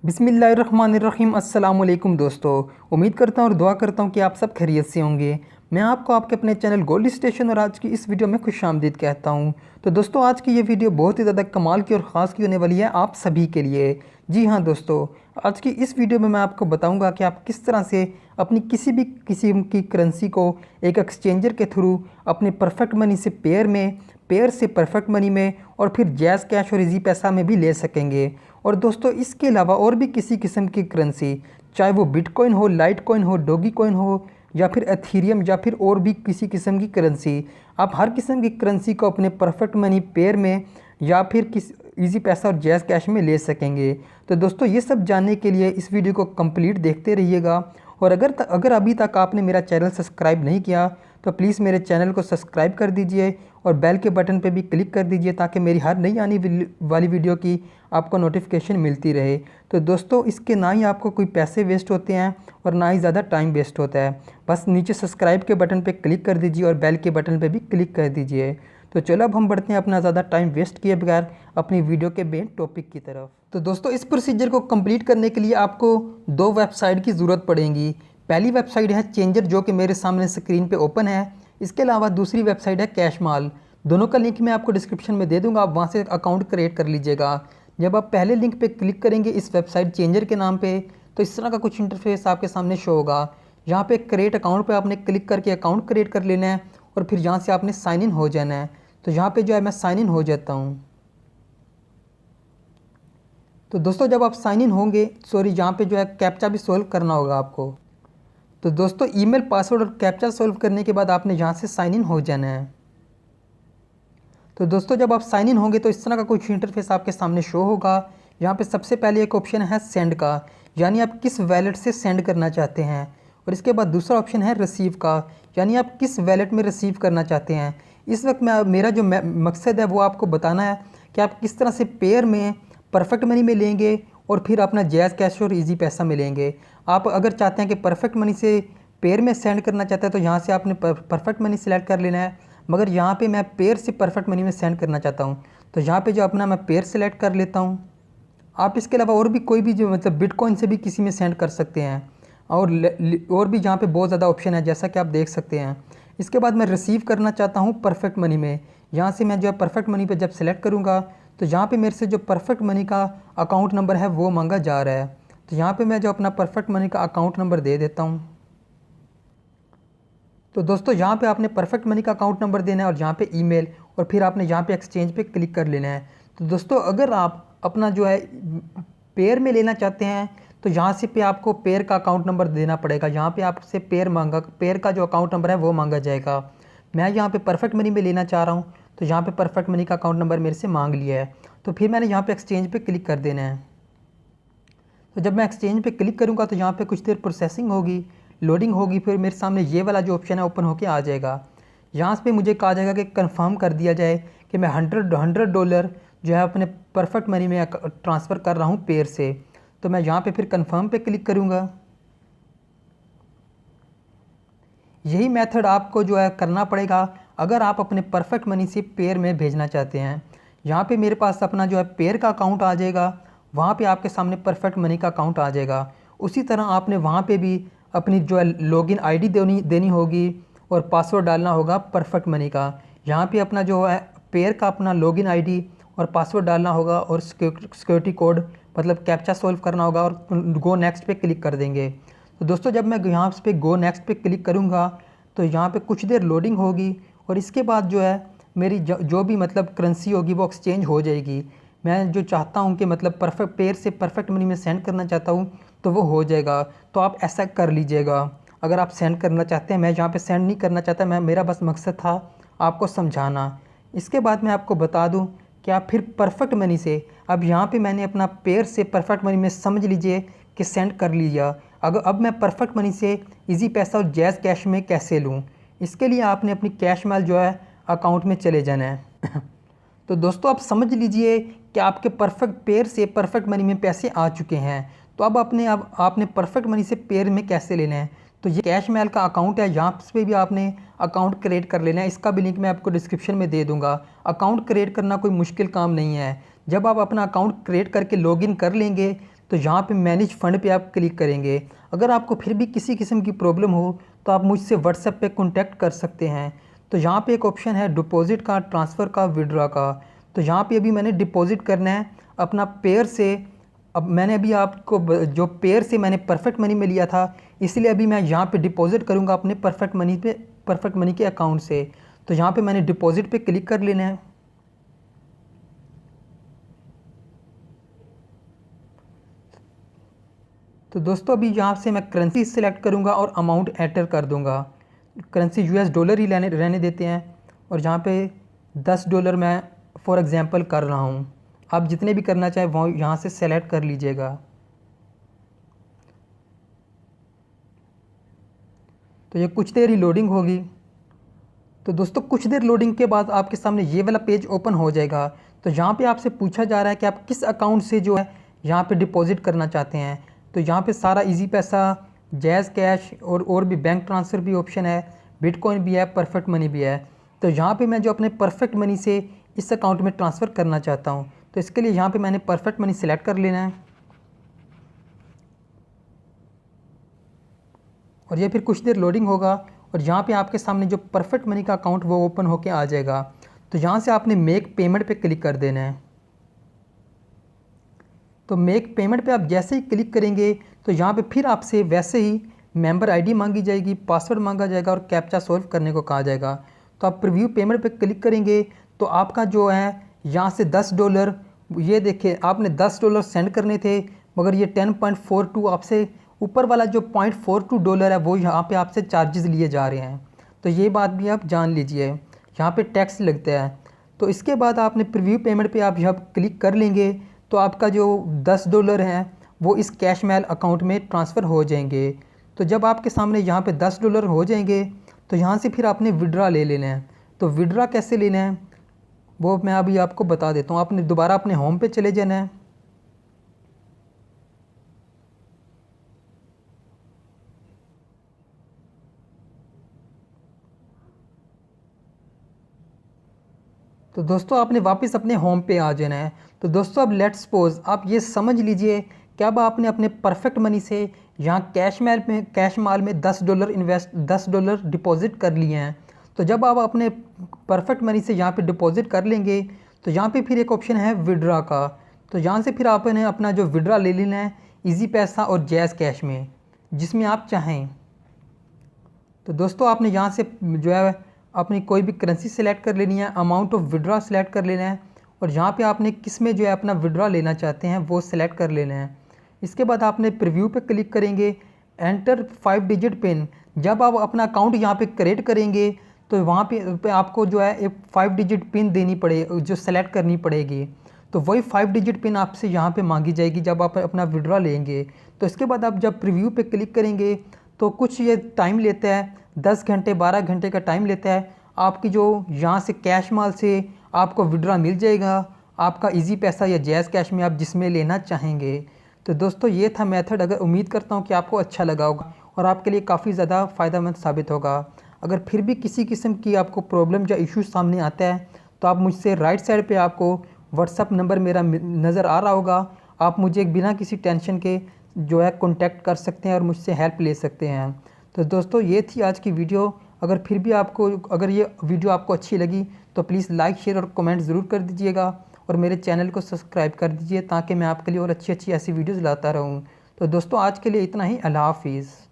बिस्मिल्लाहिर्रहमानिर्रहीम। अस्सलाम वालेकुम दोस्तों, उम्मीद करता हूँ और दुआ करता हूँ कि आप सब खैरियत से होंगे। मैं आपको आपके अपने चैनल गोल्ड स्टेशन और आज की इस वीडियो में खुशामदीद कहता हूँ। तो दोस्तों, आज की ये वीडियो बहुत ही ज़्यादा कमाल की और ख़ास की होने वाली है आप सभी के लिए। जी हाँ दोस्तों, आज की इस वीडियो में मैं आपको बताऊँगा कि आप किस तरह से अपनी किसी भी किस्म की करेंसी को एक एक्सचेंजर के थ्रू अपने परफेक्ट मनी से पेयर से परफेक्ट मनी में और फिर जैज़ कैश और इजी पैसा में भी ले सकेंगे। और दोस्तों, इसके अलावा और भी किसी किस्म की करेंसी, चाहे वो बिटकॉइन हो, लाइट कॉइन हो, डोगी कॉइन हो या फिर एथीरियम या फिर और भी किसी किस्म की करेंसी, आप हर किस्म की करेंसी को अपने परफेक्ट मनी पेयर में या फिर किस इजी पैसा और जैज़ कैश में ले सकेंगे। तो दोस्तों, ये सब जानने के लिए इस वीडियो को कंप्लीट देखते रहिएगा। और अगर अभी तक आपने मेरा चैनल सब्सक्राइब नहीं किया तो प्लीज़ मेरे चैनल को सब्सक्राइब कर दीजिए और बेल के बटन पे भी क्लिक कर दीजिए ताकि मेरी हर नई आने वाली वीडियो की आपको नोटिफिकेशन मिलती रहे। तो दोस्तों, इसके ना ही आपको कोई पैसे वेस्ट होते हैं और ना ही ज़्यादा टाइम वेस्ट होता है। बस नीचे सब्सक्राइब के बटन पे क्लिक कर दीजिए और बेल के बटन पे भी क्लिक कर दीजिए। तो चलो अब हम बढ़ते हैं अपना ज़्यादा टाइम वेस्ट किए बगैर अपनी वीडियो के मेन टॉपिक की तरफ। तो दोस्तों, इस प्रोसीजर को कंप्लीट करने के लिए आपको दो वेबसाइट की ज़रूरत पड़ेगी। पहली वेबसाइट है चेंजर, जो कि मेरे सामने स्क्रीन पे ओपन है। इसके अलावा दूसरी वेबसाइट है कैशमाल। दोनों का लिंक मैं आपको डिस्क्रिप्शन में दे दूंगा, आप वहाँ से अकाउंट क्रिएट कर लीजिएगा। जब आप पहले लिंक पे क्लिक करेंगे इस वेबसाइट चेंजर के नाम पे, तो इस तरह का कुछ इंटरफेस आपके सामने शो होगा। यहाँ पे क्रिएट अकाउंट पे आपने क्लिक करके अकाउंट क्रिएट कर लेना है और फिर यहाँ से आपने साइन इन हो जाना है। तो यहाँ पे जो है मैं साइन इन हो जाता हूँ। तो दोस्तों, जब आप साइन इन होंगे, यहाँ पे जो है कैप्चा भी सोल्व करना होगा आपको। तो दोस्तों, ईमेल, पासवर्ड और कैप्चा सोल्व करने के बाद आपने यहाँ से साइन इन हो जाना है। तो दोस्तों, जब आप साइन इन होंगे तो इस तरह का कुछ इंटरफेस आपके सामने शो होगा। यहाँ पे सबसे पहले एक ऑप्शन है सेंड का, यानी आप किस वैलेट से सेंड करना चाहते हैं। और इसके बाद दूसरा ऑप्शन है रिसीव का, यानी आप किस वैलेट में रिसीव करना चाहते हैं। इस वक्त मेरा जो मकसद है वो आपको बताना है कि आप किस तरह से पेयर में परफेक्ट मनी में लेंगे और फिर अपना जैज़ कैश और इजी पैसा में लेंगे। आप अगर चाहते हैं कि परफेक्ट मनी से पेयर में सेंड करना चाहते हैं तो यहाँ से आपने परफेक्ट मनी सेलेक्ट कर लेना है। मगर यहाँ पे मैं पेयर से परफेक्ट मनी में सेंड करना चाहता हूँ, तो यहाँ पे जो अपना मैं पेयर सेलेक्ट कर लेता हूँ। आप इसके अलावा और भी कोई भी जो बिटकॉइन से भी किसी में सेंड कर सकते हैं। और भी यहाँ पे बहुत ज़्यादा ऑप्शन है, जैसा कि आप देख सकते हैं। इसके बाद मैं रिसीव करना चाहता हूँ परफेक्ट मनी में। यहाँ से मैं जो है परफेक्ट मनी पे जब सेलेक्ट करूँगा तो यहाँ पे मेरे से जो परफेक्ट मनी का अकाउंट नंबर है वो मांगा जा रहा है। तो यहाँ पे मैं जो अपना परफेक्ट मनी का अकाउंट नंबर दे देता हूँ। तो दोस्तों, यहाँ पे आपने परफेक्ट मनी का अकाउंट नंबर देना है और यहाँ पे ईमेल, और फिर आपने यहाँ पे एक्सचेंज पे क्लिक कर लेना है। तो दोस्तों, अगर आप अपना जो है पेयर में लेना चाहते हैं तो यहाँ से पे आपको पेयर का अकाउंट नंबर देना पड़ेगा। यहाँ पे आपसे पेयर का जो अकाउंट नंबर है वो मांगा जाएगा। मैं यहाँ पे परफेक्ट मनी में लेना चाह रहा हूँ, तो यहाँ पे परफेक्ट मनी का अकाउंट नंबर मेरे से मांग लिया है। तो फिर मैंने यहाँ पे एक्सचेंज पे क्लिक कर देना है। तो जब मैं एक्सचेंज पे क्लिक करूँगा तो यहाँ पे कुछ देर प्रोसेसिंग होगी, लोडिंग होगी, फिर मेरे सामने ये वाला जो ऑप्शन है ओपन होके आ जाएगा। यहाँ पे मुझे कहा जाएगा कि कंफर्म कर दिया जाए कि मैं $100 जो है अपने परफेक्ट मनी में ट्रांसफ़र कर रहा हूँ पेयर से। तो मैं यहाँ पे फिर कंफर्म पे क्लिक करूँगा। यही मेथड आपको जो है करना पड़ेगा अगर आप अपने परफेक्ट मनी से पेयर में भेजना चाहते हैं। यहाँ पे मेरे पास अपना जो है पेयर का अकाउंट आ जाएगा, वहाँ पे आपके सामने परफेक्ट मनी का अकाउंट आ जाएगा। उसी तरह आपने वहाँ पे भी अपनी जो है लॉगिन आईडी देनी होगी और पासवर्ड डालना होगा परफेक्ट मनी का। यहाँ पे अपना जो है पेयर का अपना लॉगिन आईडी और पासवर्ड डालना होगा और सिक्योरिटी कोड मतलब कैप्चा सॉल्व करना होगा और गो नेक्स्ट पे क्लिक कर देंगे। तो दोस्तों, जब मैं यहाँ पे गो नेक्स्ट पे क्लिक करूँगा तो यहाँ पे कुछ देर लोडिंग होगी और इसके बाद जो है मेरी जो भी मतलब करेंसी होगी वो एक्सचेंज हो जाएगी। मैं जो चाहता हूँ कि मतलब परफेक्ट पेयर से परफेक्ट मनी में सेंड करना चाहता हूँ तो वो हो जाएगा। तो आप ऐसा कर लीजिएगा अगर आप सेंड करना चाहते हैं। मैं यहाँ पे सेंड नहीं करना चाहता, मेरा बस मकसद था आपको समझाना। इसके बाद मैं आपको बता दूँ कि आप फिर परफेक्ट मनी से, अब यहाँ पे मैंने अपना पेयर से परफेक्ट मनी में समझ लीजिए कि सेंड कर लिया। अब मैं परफेक्ट मनी से इजी पैसा और जैज़ कैश में कैसे लूँ, इसके लिए आपने अपनी कैशमाल जो है अकाउंट में चले जाना है। तो दोस्तों, आप समझ लीजिए कि आपके परफेक्ट पेयर से परफेक्ट मनी में पैसे आ चुके हैं। तो अब आपने परफेक्ट मनी से पेयर में कैसे लेना है। तो ये कैशमाल का अकाउंट है, यहाँ पे भी आपने अकाउंट क्रिएट कर लेना है। इसका भी लिंक मैं आपको डिस्क्रिप्शन में दे दूँगा। अकाउंट क्रिएट करना कोई मुश्किल काम नहीं है। जब आप अपना अकाउंट क्रिएट करके लॉगिन कर लेंगे तो यहाँ पे मैनेज फ़ंड पे आप क्लिक करेंगे। अगर आपको फिर भी किसी किस्म की प्रॉब्लम हो तो आप मुझसे व्हाट्सएप पे कॉन्टैक्ट कर सकते हैं। तो यहाँ पे एक ऑप्शन है डिपॉज़िट का, ट्रांसफ़र का, विड्रॉ का। तो यहाँ पे अभी मैंने डिपॉज़िट करना है अपना पेयर से। अब मैंने अभी आपको जो पेयर से मैंने परफेक्ट मनी में लिया था, इसलिए अभी मैं यहाँ पे डिपॉज़िट करूँगा अपने परफेक्ट मनी के अकाउंट से। तो यहाँ पे मैंने डिपॉज़िट पे क्लिक कर लेना है। तो दोस्तों अभी यहाँ से मैं करेंसी सिलेक्ट करूँगा और अमाउंट एंटर कर दूँगा। करेंसी यूएस डॉलर ही रहने देते हैं और यहाँ पे $10 मैं फॉर एग्ज़ाम्पल कर रहा हूँ। आप जितने भी करना चाहें वो यहाँ से सेलेक्ट कर लीजिएगा। तो ये कुछ देर ही लोडिंग होगी। तो दोस्तों कुछ देर लोडिंग के बाद आपके सामने ये वाला पेज ओपन हो जाएगा। तो यहाँ पे आपसे पूछा जा रहा है कि आप किस अकाउंट से जो है यहाँ पे डिपॉजिट करना चाहते हैं। तो यहाँ पे सारा इजी पैसा, जैज़ कैश और भी बैंक ट्रांसफ़र भी ऑप्शन है, बिटकॉइन भी है, परफेक्ट मनी भी है। तो यहाँ पे मैं जो अपने परफेक्ट मनी से इस अकाउंट में ट्रांसफ़र करना चाहता हूँ, तो इसके लिए यहाँ पे मैंने परफेक्ट मनी सेलेक्ट कर लेना है और ये फिर कुछ देर लोडिंग होगा और यहाँ पे आपके सामने जो परफेक्ट मनी का अकाउंट वो ओपन होके आ जाएगा। तो यहाँ से आपने मेक पेमेंट पे क्लिक कर देना है। तो मेक पेमेंट पे आप जैसे ही क्लिक करेंगे तो यहाँ पे फिर आपसे वैसे ही मेंबर आईडी मांगी जाएगी, पासवर्ड मांगा जाएगा और कैप्चा सॉल्व करने को कहा जाएगा। तो आप प्रीव्यू पेमेंट पे क्लिक करेंगे तो आपका जो है यहाँ से $10, ये देखिए आपने $10 सेंड करने थे, मगर ये 10.42 आपसे ऊपर वाला जो $0.42 है वो यहाँ पे आपसे चार्जेस लिए जा रहे हैं। तो ये बात भी आप जान लीजिए, यहाँ पे टैक्स लगता है। तो इसके बाद आपने प्रीव्यू पेमेंट पे आप यहाँ क्लिक कर लेंगे तो आपका जो $10 है वो इस कैशमेल अकाउंट में ट्रांसफ़र हो जाएंगे। तो जब आपके सामने यहाँ पे $10 हो जाएंगे तो यहाँ से फिर आपने विड्रा ले लेना है। तो विड्रा कैसे लेना है वो मैं अभी आपको बता देता हूँ। आपने दोबारा अपने होम पे चले जाना है। तो दोस्तों आपने वापस अपने होम पे आ जाना है। तो दोस्तों अब लेट्स सपोज आप ये समझ लीजिए कि अब आपने अपने परफेक्ट मनी से यहाँ कैश माल में $10 डिपॉजिट कर लिए हैं। तो जब आप अपने परफेक्ट मनी से यहाँ पे डिपॉजिट कर लेंगे तो यहाँ पे फिर एक ऑप्शन है विड्रा का। तो यहाँ से फिर आपने अपना जो विड्रा ले लेना है इजी पैसा और जैज़ कैश में, जिसमें आप चाहें। तो दोस्तों आपने यहाँ से जो है अपनी कोई भी करेंसी सेलेक्ट कर लेनी है, अमाउंट ऑफ विड्रा सेलेक्ट कर लेना है और यहाँ पे आपने किस में जो है अपना विड्रा लेना चाहते हैं वो सेलेक्ट कर लेना है। इसके बाद आपने प्रीव्यू पे क्लिक करेंगे, एंटर 5 डिजिट पिन। जब आप अपना अकाउंट यहाँ पे क्रिएट करेंगे तो वहाँ पे आपको जो है एक 5 डिजिट पिन देनी पड़े, जो सेलेक्ट करनी पड़ेगी। तो वही 5 डिजिट पिन आपसे यहाँ पे मांगी जाएगी जब आप अपना विड्रा लेंगे। तो इसके बाद आप जब प्रीव्यू पे क्लिक करेंगे तो कुछ ये टाइम लेता है, 10 घंटे 12 घंटे का टाइम लेता है। आपकी जो यहाँ से कैश माल से आपको विड्रा मिल जाएगा, आपका इजी पैसा या जैज़ कैश में आप जिसमें लेना चाहेंगे। तो दोस्तों ये था मेथड। अगर उम्मीद करता हूँ कि आपको अच्छा लगा होगा और आपके लिए काफ़ी ज़्यादा फ़ायदेमंद साबित होगा। अगर फिर भी किसी किस्म की आपको प्रॉब्लम या इशू सामने आता है तो आप मुझसे राइट साइड पे आपको व्हाट्सअप नंबर मेरा नज़र आ रहा होगा। आप मुझे बिना किसी टेंशन के जो है कॉन्टैक्ट कर सकते हैं और मुझसे हेल्प ले सकते हैं। तो दोस्तों ये थी आज की वीडियो। अगर ये वीडियो आपको अच्छी लगी तो प्लीज़ लाइक, शेयर और कमेंट ज़रूर कर दीजिएगा और मेरे चैनल को सब्सक्राइब कर दीजिए ताकि मैं आपके लिए और अच्छी अच्छी ऐसी वीडियोज़ लाता रहूँ। तो दोस्तों आज के लिए इतना ही। अल्लाह हाफिज़।